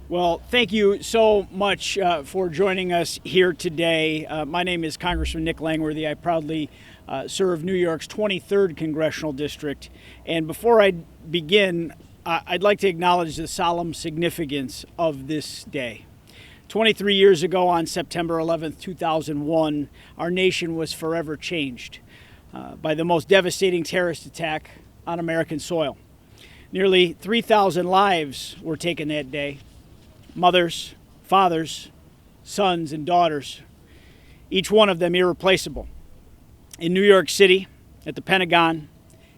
Well, thank you so much for joining us here today. My name is Congressman Nick Langworthy. I proudly serve New York's 23rd Congressional District. And before I begin, I'd like to acknowledge the solemn significance of this day. 23 years ago, on September 11th, 2001, our nation was forever changed by the most devastating terrorist attack on American soil. Nearly 3,000 lives were taken that day. Mothers, fathers, sons, and daughters, each one of them irreplaceable. In New York City, at the Pentagon,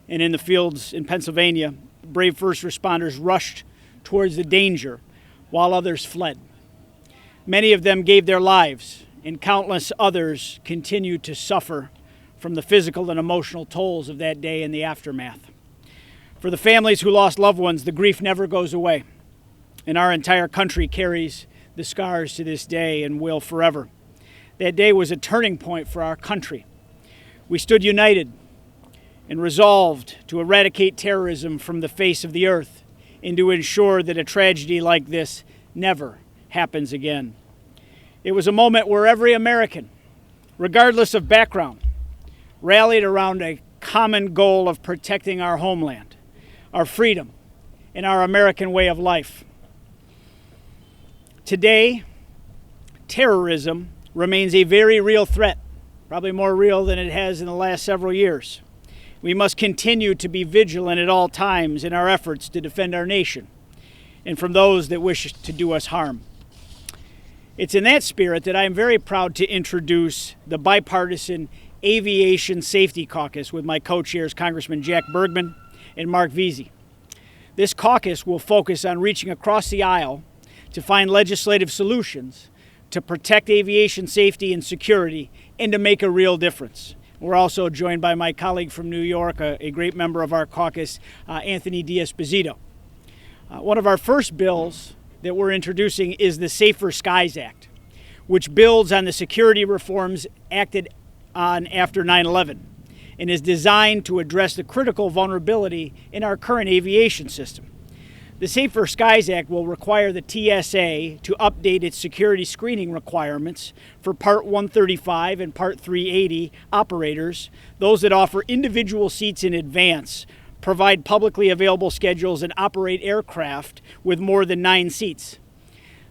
and in the fields in Pennsylvania, brave first responders rushed towards the danger while others fled. Many of them gave their lives, and countless others continued to suffer from the physical and emotional tolls of that day and the aftermath. For the families who lost loved ones, the grief never goes away. And our entire country carries the scars to this day and will forever. That day was a turning point for our country. We stood united and resolved to eradicate terrorism from the face of the earth and to ensure that a tragedy like this never happens again. It was a moment where every American, regardless of background, rallied around a common goal of protecting our homeland, our freedom, and our American way of life. Today, terrorism remains a very real threat, probably more real than it has in the last several years. We must continue to be vigilant at all times in our efforts to defend our nation and from those that wish to do us harm. It's in that spirit that I am very proud to introduce the Bipartisan Aviation Safety Caucus with my co-chairs, Congressman Jack Bergman and Mark Veazey. This caucus will focus on reaching across the aisle to find legislative solutions to protect aviation safety and security and to make a real difference. We're also joined by my colleague from New York, a great member of our caucus, Anthony D'Esposito. One of our first bills that we're introducing is the Safer Skies Act, which builds on the security reforms acted on after 9/11 and is designed to address the critical vulnerability in our current aviation system. The Safer Skies Act will require the TSA to update its security screening requirements for Part 135 and Part 380 operators, those that offer individual seats in advance, provide publicly available schedules, and operate aircraft with more than 9 seats.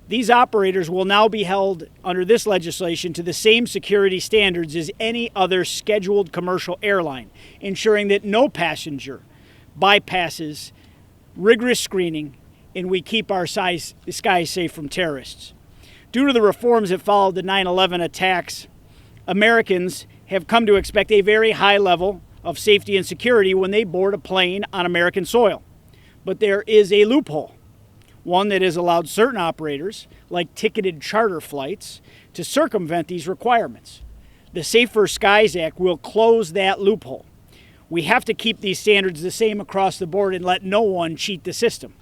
These operators will now be held under this legislation to the same security standards as any other scheduled commercial airline, ensuring that no passenger bypasses rigorous screening, and we keep our skies safe from terrorists. Due to the reforms that followed the 9/11 attacks, Americans have come to expect a very high level of safety and security when they board a plane on American soil. But there is a loophole, one that has allowed certain operators, like ticketed charter flights, to circumvent these requirements. The Safer Skies Act will close that loophole. We have to keep these standards the same across the board and let no one cheat the system.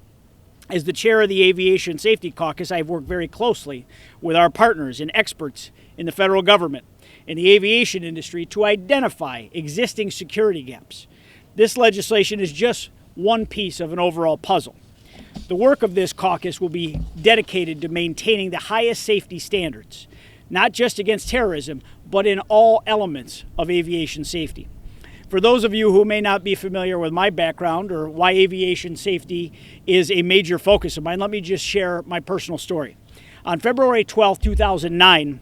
As the chair of the Aviation Safety Caucus, I've worked very closely with our partners and experts in the federal government and the aviation industry to identify existing security gaps. This legislation is just one piece of an overall puzzle. The work of this caucus will be dedicated to maintaining the highest safety standards, not just against terrorism, but in all elements of aviation safety. For those of you who may not be familiar with my background or why aviation safety is a major focus of mine, let me just share my personal story. On February 12, 2009,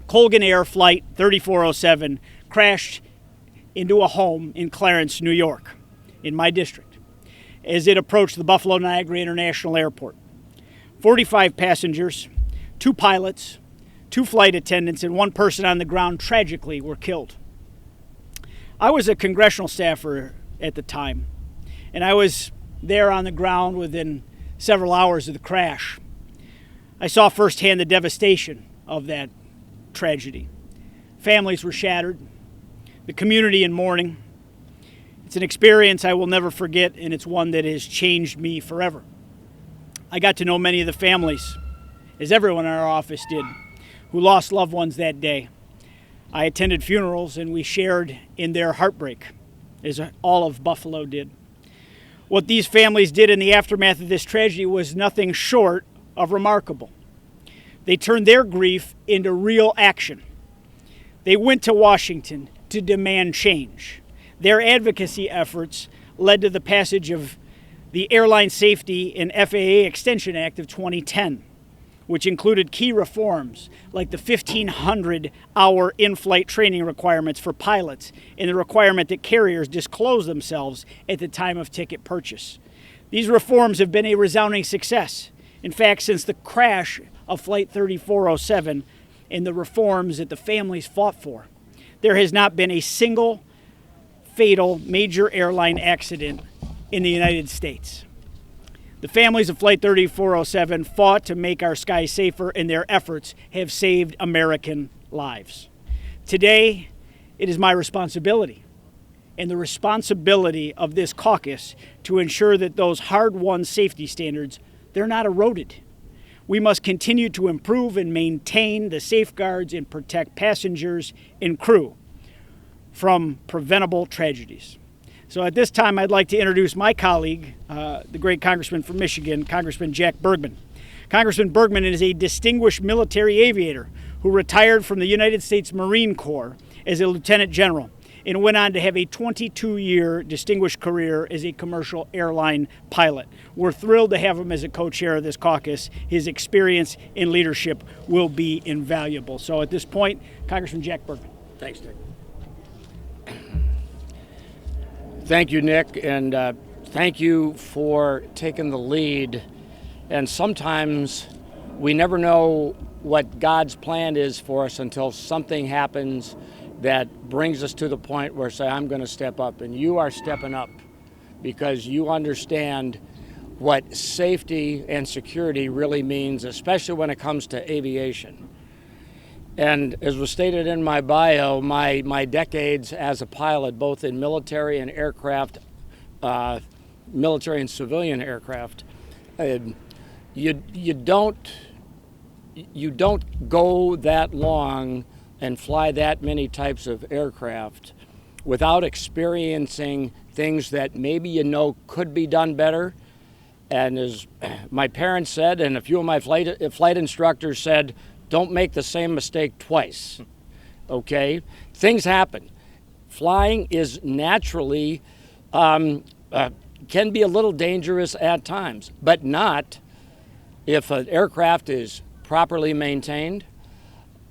Colgan Air Flight 3407 crashed into a home in Clarence, New York, in my district, as it approached the Buffalo Niagara International Airport. 45 passengers, 2 pilots, 2 flight attendants, and 1 person on the ground tragically were killed. I was a congressional staffer at the time, and I was there on the ground within several hours of the crash. I saw firsthand the devastation of that tragedy. Families were shattered, the community in mourning. It's an experience I will never forget, and it's one that has changed me forever. I got to know many of the families, as everyone in our office did, who lost loved ones that day. I attended funerals, and we shared in their heartbreak, as all of Buffalo did. What these families did in the aftermath of this tragedy was nothing short of remarkable. They turned their grief into real action. They went to Washington to demand change. Their advocacy efforts led to the passage of the Airline Safety and FAA Extension Act of 2010, which included key reforms like the 1,500-hour in-flight training requirements for pilots and the requirement that carriers disclose themselves at the time of ticket purchase. These reforms have been a resounding success. In fact, since the crash of Flight 3407 and the reforms that the families fought for, there has not been a single fatal major airline accident in the United States. The families of Flight 3407 fought to make our skies safer, and their efforts have saved American lives. Today, it is my responsibility and the responsibility of this caucus to ensure that those hard-won safety standards, they're not eroded. We must continue to improve and maintain the safeguards and protect passengers and crew from preventable tragedies. So at this time, I'd like to introduce my colleague, the great Congressman from Michigan, Congressman Jack Bergman. Congressman Bergman is a distinguished military aviator who retired from the United States Marine Corps as a lieutenant general and went on to have a 22-year distinguished career as a commercial airline pilot. We're thrilled to have him as a co-chair of this caucus. His experience and leadership will be invaluable. So at this point, Congressman Jack Bergman. Thanks, Nick. Thank you, Nick, and thank you for taking the lead. And sometimes we never know what God's plan is for us until something happens that brings us to the point where say, I'm going to step up. And you are stepping up because you understand what safety and security really means, especially when it comes to aviation. And as was stated in my bio, my decades as a pilot, both in military and aircraft, military and civilian aircraft, you don't go that long and fly that many types of aircraft without experiencing things that maybe you know could be done better. And as my parents said, and a few of my flight instructors said, don't make the same mistake twice, okay? Things happen. Flying is naturally, can be a little dangerous at times, but not if an aircraft is properly maintained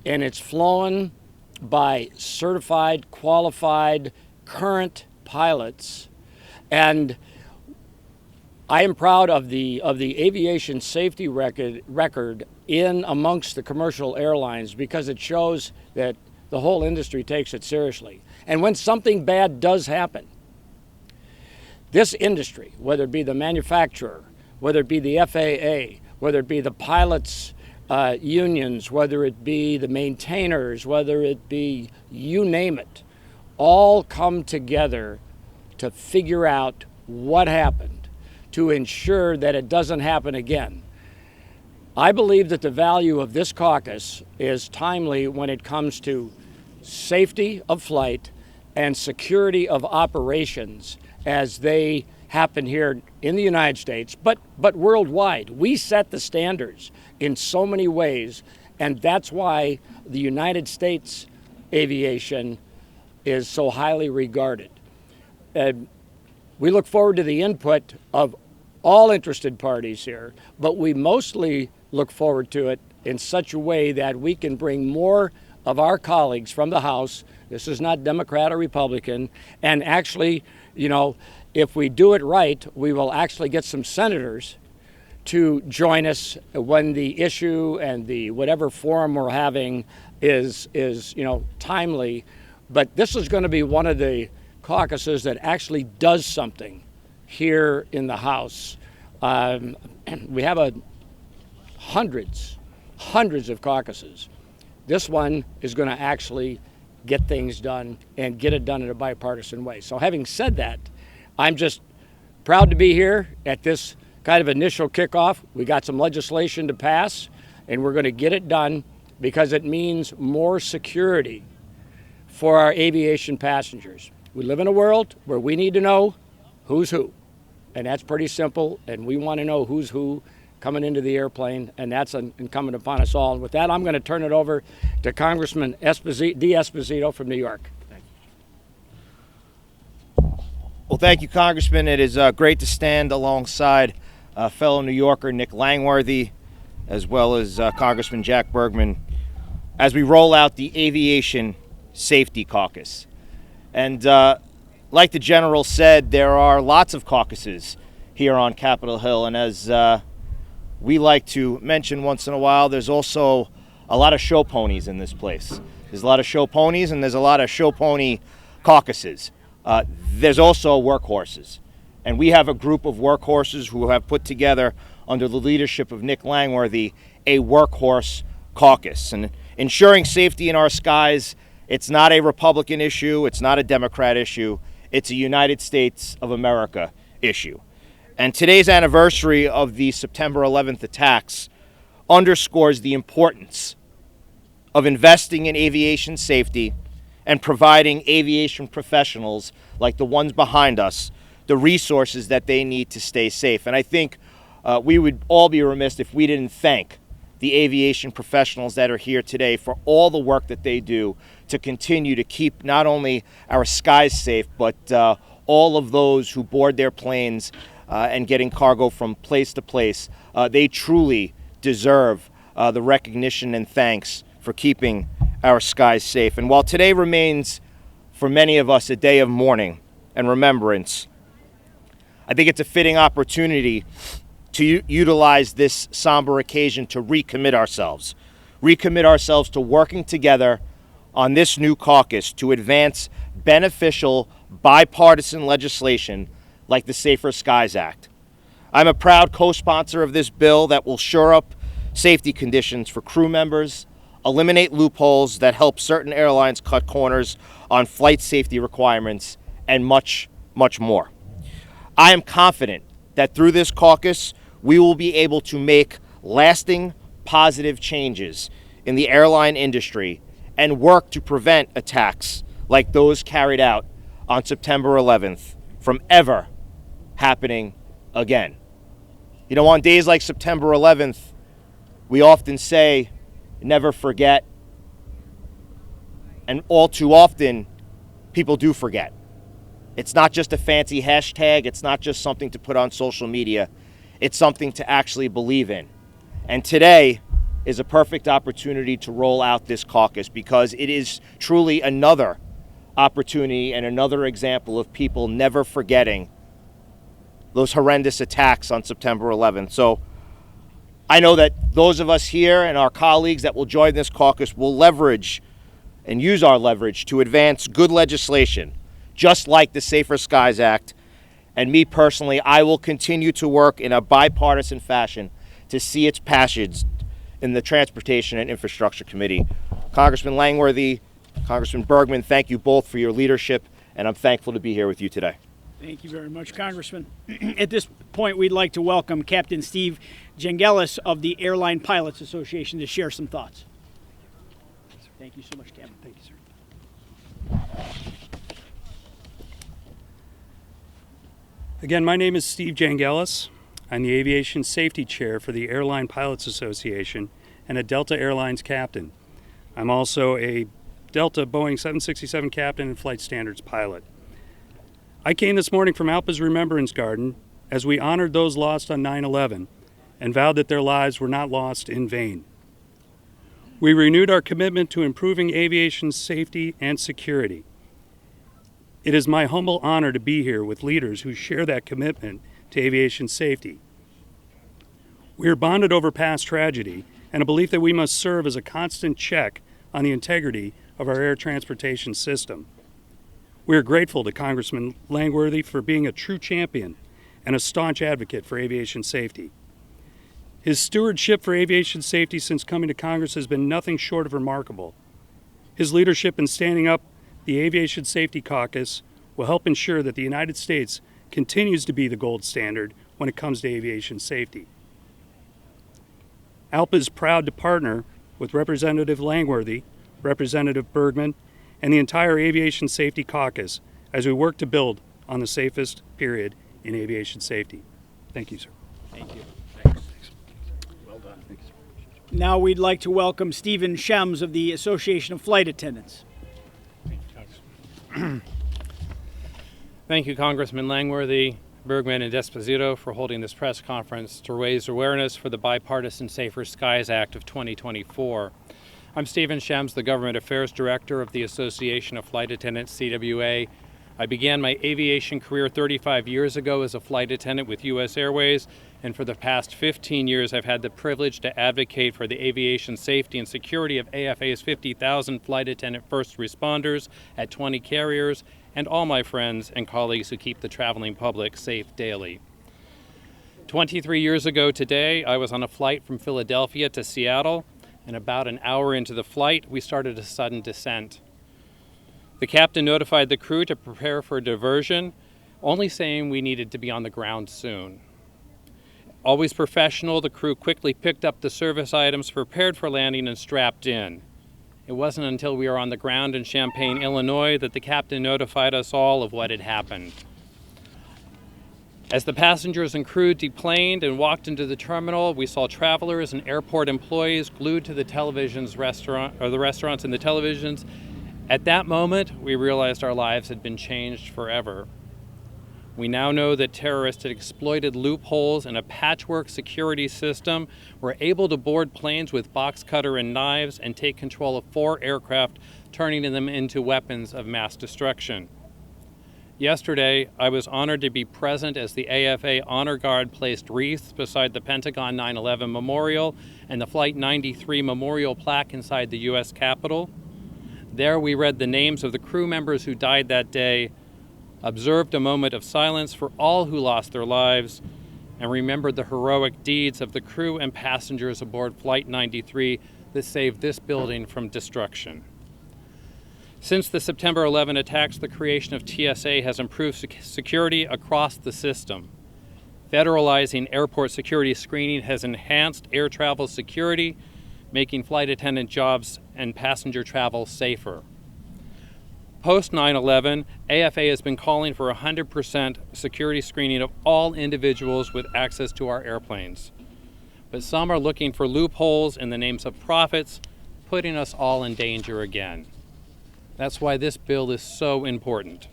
and it's flown by certified, qualified, current pilots. And I am proud of the aviation safety record in amongst the commercial airlines because it shows that the whole industry takes it seriously. And when something bad does happen, this industry, whether it be the manufacturer, whether it be the FAA, whether it be the pilots' unions, whether it be the maintainers, whether it be you name it, all come together to figure out what happened to ensure that it doesn't happen again. I believe that the value of this caucus is timely when it comes to safety of flight and security of operations as they happen here in the United States, but worldwide. We set the standards in so many ways, and that's why the United States aviation is so highly regarded. We look forward to the input of all interested parties here, but we mostly look forward to it in such a way that we can bring more of our colleagues from the House, this is not Democrat or Republican, and actually, you know, if we do it right, we will actually get some senators to join us when the issue and the whatever forum we're having is timely. But this is going to be one of the caucuses that actually does something here in the House. We have hundreds of caucuses. This one is going to actually get things done and get it done in a bipartisan way. So having said that, I'm just proud to be here at this kind of initial kickoff. We got some legislation to pass, and we're going to get it done because it means more security for our aviation passengers. We live in a world where we need to know who's who, and that's pretty simple, and we want to know who's who coming into the airplane, and that's incumbent upon us all. And with that, I'm going to turn it over to Congressman Esposito from New York. Well, thank you, Congressman. It is great to stand alongside fellow New Yorker Nick Langworthy, as well as Congressman Jack Bergman, as we roll out the Aviation Safety Caucus. And like the General said, there are lots of caucuses here on Capitol Hill, and as we like to mention once in a while, there's also a lot of show ponies in this place. There's a lot of show ponies, and there's a lot of show pony caucuses. There's also workhorses, and we have a group of workhorses who have put together, under the leadership of Nick Langworthy, a workhorse caucus. And ensuring safety in our skies, it's not a Republican issue, it's not a Democrat issue, it's a United States of America issue. And today's anniversary of the September 11th attacks underscores the importance of investing in aviation safety and providing aviation professionals like the ones behind us the resources that they need to stay safe. And I think we would all be remiss if we didn't thank the aviation professionals that are here today for all the work that they do to continue to keep not only our skies safe, but all of those who board their planes and getting cargo from place to place. They truly deserve the recognition and thanks for keeping our skies safe. And while today remains for many of us a day of mourning and remembrance, I think it's a fitting opportunity to utilize this somber occasion to recommit ourselves to working together on this new caucus to advance beneficial bipartisan legislation like the Safer Skies Act. I'm a proud co-sponsor of this bill that will shore up safety conditions for crew members, eliminate loopholes that help certain airlines cut corners on flight safety requirements, and much, much more. I am confident that through this caucus, we will be able to make lasting positive changes in the airline industry and work to prevent attacks like those carried out on September 11th from ever happening again. You know, on days like September 11th, we often say, never forget, and all too often, people do forget. It's not just a fancy hashtag, it's not just something to put on social media, it's something to actually believe in. And today is a perfect opportunity to roll out this caucus because it is truly another opportunity and another example of people never forgetting those horrendous attacks on September 11th. So I know that those of us here and our colleagues that will join this caucus will leverage and use our leverage to advance good legislation, just like the Safer Skies Act. And me personally, I will continue to work in a bipartisan fashion to see its passage in the Transportation and Infrastructure Committee. Congressman Langworthy, Congressman Bergman, thank you both for your leadership, and I'm thankful to be here with you today. Thank you very much, Congressman. At this point, we'd like to welcome Captain Steve Jangelis of the Airline Pilots Association to share some thoughts. Thank you so much, Captain. Thank you, sir. Again, my name is Steve Jangelis. I'm the Aviation Safety Chair for the Airline Pilots Association and a Delta Airlines captain. I'm also a Delta Boeing 767 captain and flight standards pilot. I came this morning from ALPA's Remembrance Garden as we honored those lost on 9/11 and vowed that their lives were not lost in vain. We renewed our commitment to improving aviation safety and security. It is my humble honor to be here with leaders who share that commitment to aviation safety. We are bonded over past tragedy and a belief that we must serve as a constant check on the integrity of our air transportation system. We are grateful to Congressman Langworthy for being a true champion and a staunch advocate for aviation safety. His stewardship for aviation safety since coming to Congress has been nothing short of remarkable. His leadership in standing up the Aviation Safety Caucus will help ensure that the United States continues to be the gold standard when it comes to aviation safety. ALPA is proud to partner with Representative Langworthy, Representative Bergman, and the entire Aviation Safety Caucus as we work to build on the safest period in aviation safety. Thank you, sir. Thank you. Now we'd like to welcome Stephen Shems of the Association of Flight Attendants. Thank you, Congressman Langworthy, Bergman, and Esposito for holding this press conference to raise awareness for the Bipartisan Safer Skies Act of 2024. I'm Stephen Shems, the Government Affairs Director of the Association of Flight Attendants, CWA. I began my aviation career 35 years ago as a flight attendant with U.S. Airways, and for the past 15 years I've had the privilege to advocate for the aviation safety and security of AFA's 50,000 flight attendant first responders at 20 carriers, and all my friends and colleagues who keep the traveling public safe daily. 23 years ago today, I was on a flight from Philadelphia to Seattle, and about an hour into the flight, we started a sudden descent. The captain notified the crew to prepare for a diversion, only saying we needed to be on the ground soon. Always professional, the crew quickly picked up the service items, prepared for landing, and strapped in. It wasn't until we were on the ground in Champaign, Illinois, that the captain notified us all of what had happened. As the passengers and crew deplaned and walked into the terminal, we saw travelers and airport employees glued to the the restaurants and the televisions. At that moment, we realized our lives had been changed forever. We now know that terrorists had exploited loopholes in a patchwork security system, were able to board planes with box cutter and knives and take control of 4 aircraft, turning them into weapons of mass destruction. Yesterday, I was honored to be present as the AFA Honor Guard placed wreaths beside the Pentagon 9/11 Memorial and the Flight 93 Memorial plaque inside the U.S. Capitol. There we read the names of the crew members who died that day, observed a moment of silence for all who lost their lives, and remembered the heroic deeds of the crew and passengers aboard Flight 93 that saved this building from destruction. Since the September 11 attacks, the creation of TSA has improved security across the system. Federalizing airport security screening has enhanced air travel security, making flight attendant jobs and passenger travel safer. Post 9/11, AFA has been calling for 100% security screening of all individuals with access to our airplanes. But some are looking for loopholes in the names of profits, putting us all in danger again. That's why this bill is so important.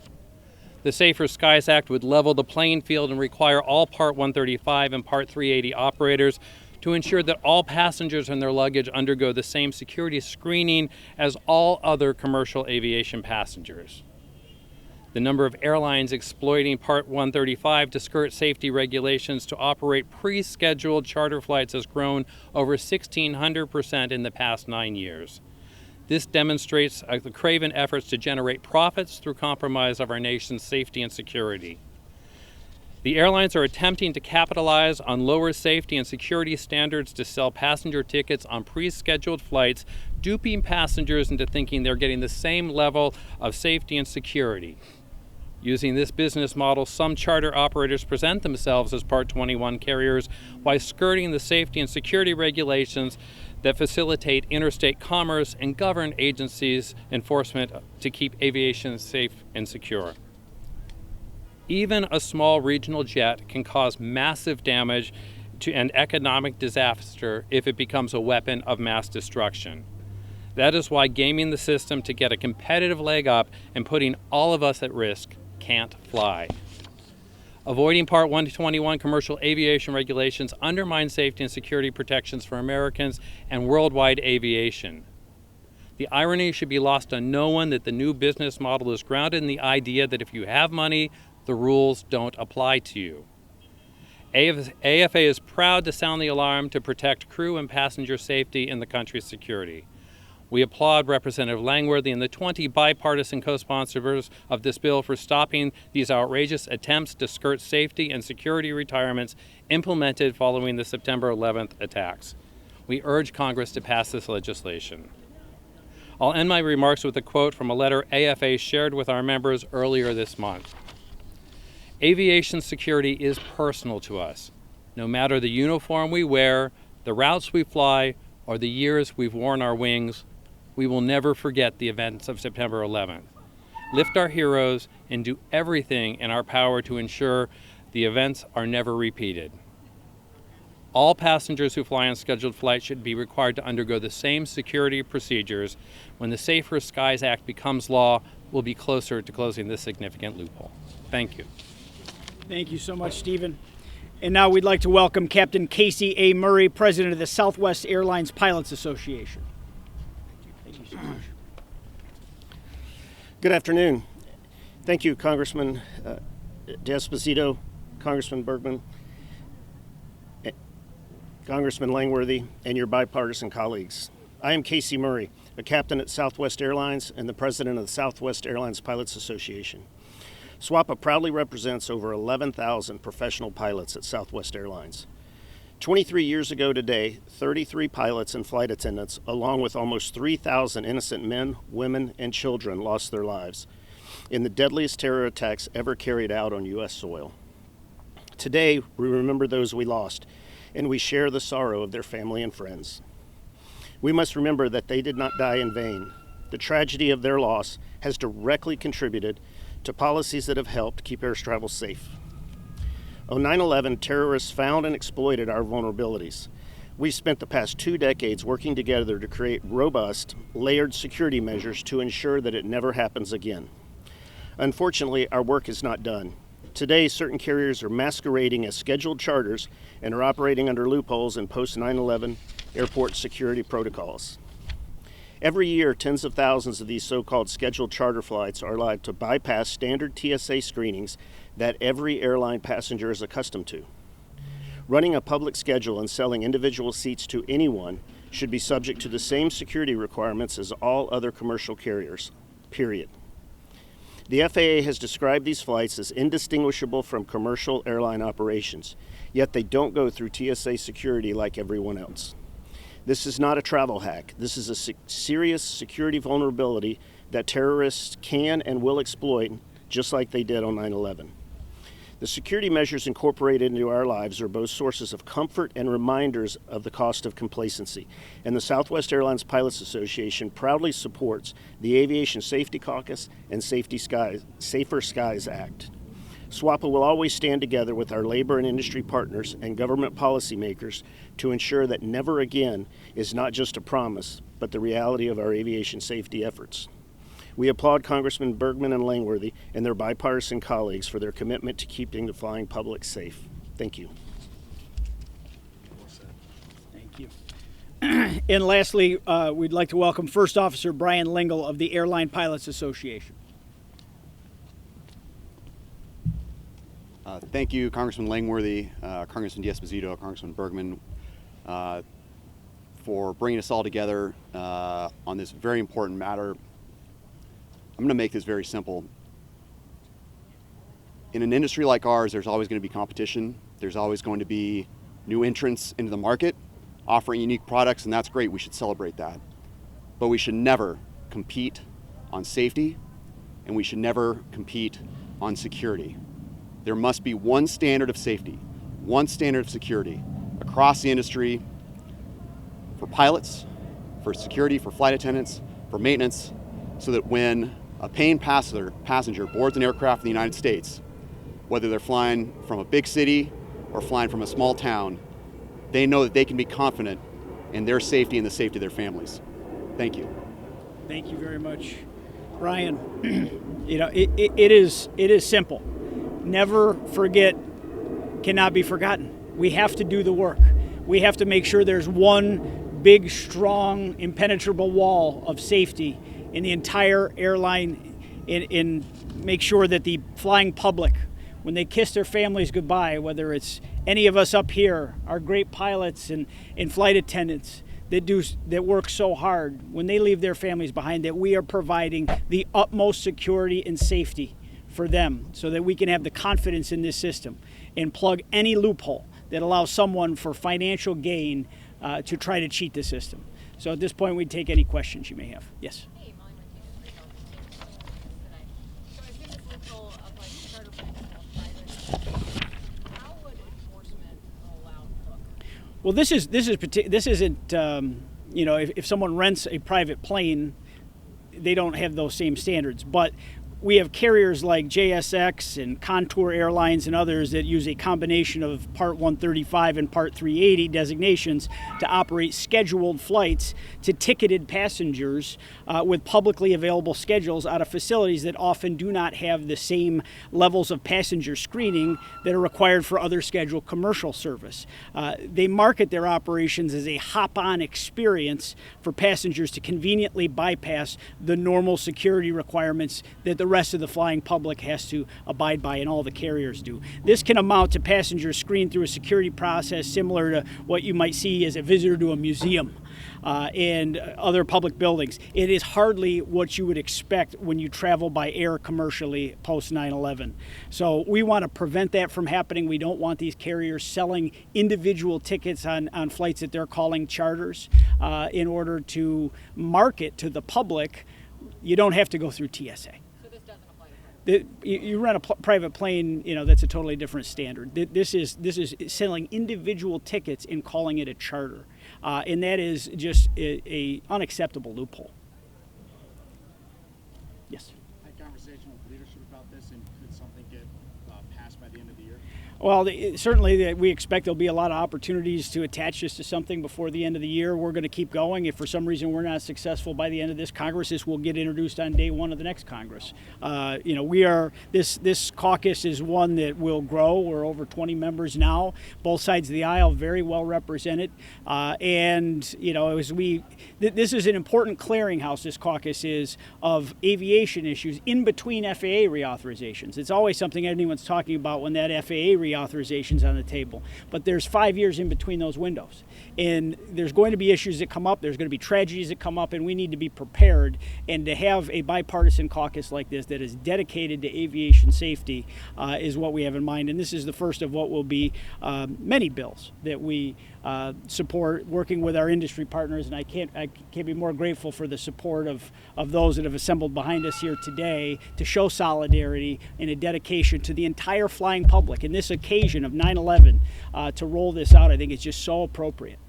The Safer Skies Act would level the playing field and require all Part 135 and Part 380 operators to ensure that all passengers and their luggage undergo the same security screening as all other commercial aviation passengers. The number of airlines exploiting Part 135 to skirt safety regulations to operate pre-scheduled charter flights has grown over 1,600% in the past 9 years. This demonstrates the craven efforts to generate profits through compromise of our nation's safety and security. The airlines are attempting to capitalize on lower safety and security standards to sell passenger tickets on pre-scheduled flights, duping passengers into thinking they're getting the same level of safety and security. Using this business model, some charter operators present themselves as Part 21 carriers while skirting the safety and security regulations that facilitate interstate commerce and govern agencies' enforcement to keep aviation safe and secure. Even a small regional jet can cause massive damage to an economic disaster if it becomes a weapon of mass destruction. That is why gaming the system to get a competitive leg up and putting all of us at risk can't fly. Avoiding Part 121 commercial aviation regulations undermine safety and security protections for Americans and worldwide aviation. The irony should be lost on no one that the new business model is grounded in the idea that if you have money, the rules don't apply to you. AFA is proud to sound the alarm to protect crew and passenger safety and the country's security. We applaud Representative Langworthy and the 20 bipartisan co-sponsors of this bill for stopping these outrageous attempts to skirt safety and security retirements implemented following the September 11th attacks. We urge Congress to pass this legislation. I'll end my remarks with a quote from a letter AFA shared with our members earlier this month. Aviation security is personal to us. No matter the uniform we wear, the routes we fly, or the years we've worn our wings, we will never forget the events of September 11th. Lift our heroes and do everything in our power to ensure the events are never repeated. All passengers who fly on scheduled flights should be required to undergo the same security procedures. When the Safer Skies Act becomes law, we'll be closer to closing this significant loophole. Thank you. Thank you so much, Stephen. And now we'd like to welcome Captain Casey A. Murray, President of the Southwest Airlines Pilots Association. Thank you so much. Good afternoon. Thank you, Congressman D'Esposito, Congressman Bergman, Congressman Langworthy, and your bipartisan colleagues. I am Casey Murray, a captain at Southwest Airlines and the president of the Southwest Airlines Pilots Association. SWAPA proudly represents over 11,000 professional pilots at Southwest Airlines. 23 years ago today, 33 pilots and flight attendants, along with almost 3,000 innocent men, women, and children, lost their lives in the deadliest terror attacks ever carried out on U.S. soil. Today, we remember those we lost, and we share the sorrow of their family and friends. We must remember that they did not die in vain. The tragedy of their loss has directly contributed to policies that have helped keep air travel safe. On 9/11, terrorists found and exploited our vulnerabilities. We've spent the past 2 decades working together to create robust, layered security measures to ensure that it never happens again. Unfortunately, our work is not done. Today, certain carriers are masquerading as scheduled charters and are operating under loopholes in post-9/11 airport security protocols. Every year, tens of thousands of these so-called scheduled charter flights are allowed to bypass standard TSA screenings that every airline passenger is accustomed to. Running a public schedule and selling individual seats to anyone should be subject to the same security requirements as all other commercial carriers, period. The FAA has described these flights as indistinguishable from commercial airline operations, yet they don't go through TSA security like everyone else. This is not a travel hack. This is a serious security vulnerability that terrorists can and will exploit, just like they did on 9/11. The security measures incorporated into our lives are both sources of comfort and reminders of the cost of complacency, and the Southwest Airlines Pilots Association proudly supports the Aviation Safety Caucus and Safer Skies Act. SWAPA will always stand together with our labor and industry partners and government policymakers to ensure that never again is not just a promise, but the reality of our aviation safety efforts. We applaud Congressmen Bergman and Langworthy and their bipartisan colleagues for their commitment to keeping the flying public safe. Thank you. Thank you. And lastly, we'd like to welcome First Officer Brian Lingle of the Airline Pilots Association. Thank you, Congressman Langworthy, Congressman D'Esposito, Congressman Bergman, for bringing us all together on this very important matter. I'm going to make this very simple. In an industry like ours, there's always going to be competition. There's always going to be new entrants into the market offering unique products, and that's great. We should celebrate that. But we should never compete on safety, and we should never compete on security. There must be one standard of safety, one standard of security across the industry for pilots, for security, for flight attendants, for maintenance, so that when a paying passenger boards an aircraft in the United States, whether they're flying from a big city or flying from a small town, they know that they can be confident in their safety and the safety of their families. Thank you. Thank you very much, Brian. It is simple. Never forget cannot be forgotten. We have to do the work. We have to make sure there's one big, strong, impenetrable wall of safety in the entire airline, and make sure that the flying public, when they kiss their families goodbye, whether it's any of us up here, our great pilots and flight attendants that work so hard, when they leave their families behind, that we are providing the utmost security and safety for them so that we can have the confidence in this system and plug any loophole that allows someone for financial gain to try to cheat the system. So at this point, we'd take any questions you may have. Yes? Well, this isn't if someone rents a private plane, they don't have those same standards. But we have carriers like JSX and Contour Airlines and others that use a combination of Part 135 and Part 380 designations to operate scheduled flights to ticketed passengers with publicly available schedules out of facilities that often do not have the same levels of passenger screening that are required for other scheduled commercial service. They market their operations as a hop-on experience for passengers to conveniently bypass the normal security requirements that the rest of the flying public has to abide by, and all the carriers do. This can amount to passengers screened through a security process similar to what you might see as a visitor to a museum and other public buildings. It is hardly what you would expect when you travel by air commercially post 9/11. So we want to prevent that from happening. We don't want these carriers selling individual tickets on flights that they're calling charters in order to market to the public. You don't have to go through TSA. You run a private plane, that's a totally different standard. This is selling individual tickets and calling it a charter, and that is just a unacceptable loophole. Yes. Had conversation with leadership about this, and could something get passed by the end of the year? Well, certainly we expect there'll be a lot of opportunities to attach this to something before the end of the year. We're going to keep going. If for some reason we're not successful by the end of this Congress, this will get introduced on day one of the next Congress. This caucus is one that will grow. We're over 20 members now, both sides of the aisle, very well represented. This is an important clearinghouse, this caucus is, of aviation issues in between FAA reauthorizations. It's always something anyone's talking about when that FAA reauthorization's on the table. But there's 5 years in between those windows. And there's going to be issues that come up, there's going to be tragedies that come up, and we need to be prepared. And to have a bipartisan caucus like this that is dedicated to aviation safety is what we have in mind. And this is the first of what will be many bills that we support, working with our industry partners. And I can't be more grateful for the support of those that have assembled behind us here today to show solidarity and a dedication to the entire flying public. And this occasion of 9/11 to roll this out, I think is just so appropriate.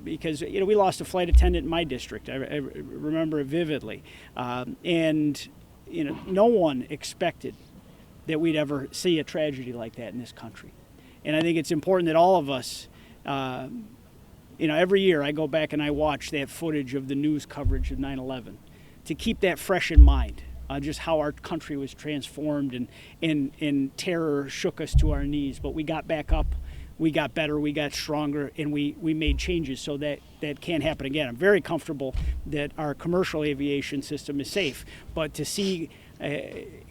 Because we lost a flight attendant in my district. I remember it vividly, and no one expected that we'd ever see a tragedy like that in this country. And I think it's important that all of us, every year I go back and I watch that footage of the news coverage of 9/11 to keep that fresh in mind. Just how our country was transformed and terror shook us to our knees, but we got back up, we got better, we got stronger, and we made changes so that can't happen again. I'm very comfortable that our commercial aviation system is safe, but to see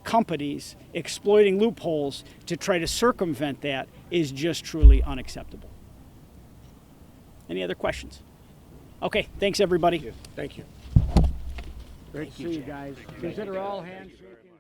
companies exploiting loopholes to try to circumvent that is just truly unacceptable. Any other questions? Okay, thanks everybody. Thank you. Great to see you guys. Consider all hands shaking.